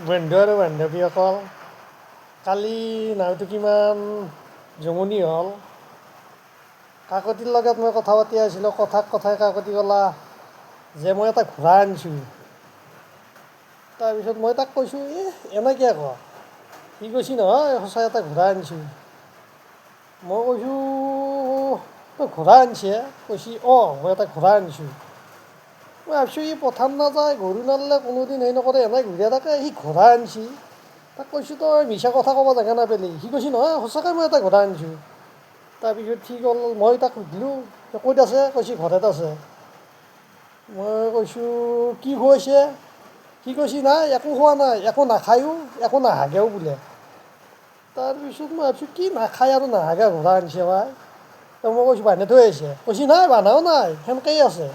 বন্ধু আৰু বান্ধৱীসকল, কালি নাওটো কিমান জমনি হ'ল। কাকতিৰ লগত মই কথা পাতি আছিলোঁ, কথাই কাকতি ক'লা যে মই এটা ঘোঁৰা আনিছোঁ। তাৰপিছত মই তাক কৈছোঁ, এনে কিয় কৱ? সি কৈছে নহয়, সঁচাই এটা ঘোঁৰা আনিছোঁ। মই কৈছোঁ, তই ঘোঁৰা আনিছে? কৈছে, মই এটা ঘোঁৰা আনিছোঁ। মই ভাবিছোঁ ই পথাৰ নাযায়, গৰু নানিলে কোনোদিন হেৰি নকৰে, এনেই ঘূৰিয়ে থাকে, সি ঘোঁৰা আনিছে। তাক কৈছোঁ, তই মিছা কথা ক'ব জেগা নাপালি। সি কৈছে, নহয় সঁচাকৈ মই এটা ঘোঁৰা আনিছোঁ। তাৰপিছত সি ক'ল, মই তাক সুধিলোঁ, ক'ত আছে? কৈছে ঘৰত আছে। মই কৈছোঁ, কি খুৱাইছে? সি কৈছে, নাই একো খোৱা নাই, একো নাখায়ো, একো নাহাগেও বোলে। তাৰপিছত মই ভাবিছোঁ, কি নাখায় আৰু নাহাগা ঘোঁৰা আনিছে বা। মই কৈছোঁ, বান্ধি থৈ আহিছে? কৈছে, নাই বান্ধাও নাই, সেনেকৈয়ে আছে।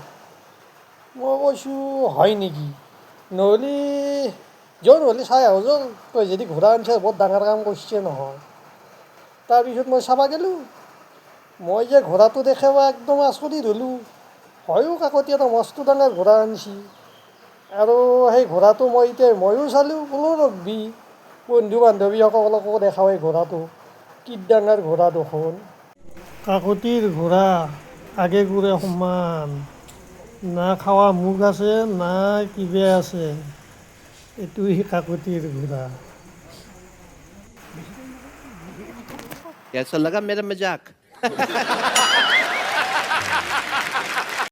মই কৈছোঁ, হয় নেকি? নহ'লে নহ'লে চাই আহোঁ য'ল, তই যদি ঘোঁৰা আনিছ বৰ ডাঙৰ কাম কৰিছে নহয়। তাৰপিছত মই চাব গ'লোঁ। মই যে ঘোঁৰাটো দেখি একদম আচৰিত হ'লোঁ। হয়ো কাকতি এটা মস্ত ডাঙৰ ঘোঁৰা আনিছে। আৰু সেই ঘোঁৰাটো ময়ো চালোঁ, বোলো ৰ'বি, বন্ধু বান্ধৱীসকলকো দেখাওঁ এই ঘোঁৰাটো, কি ডাঙৰ ঘোঁৰা দেখোন। কাকতিৰ ঘোঁৰা আগে গুৰে সমান, না খোৱা মুখ আছে, না কিবা আছে। এইটোৱেই কাকতিৰ ঘোঁৰা। कैसा लगा मेरा मजाक?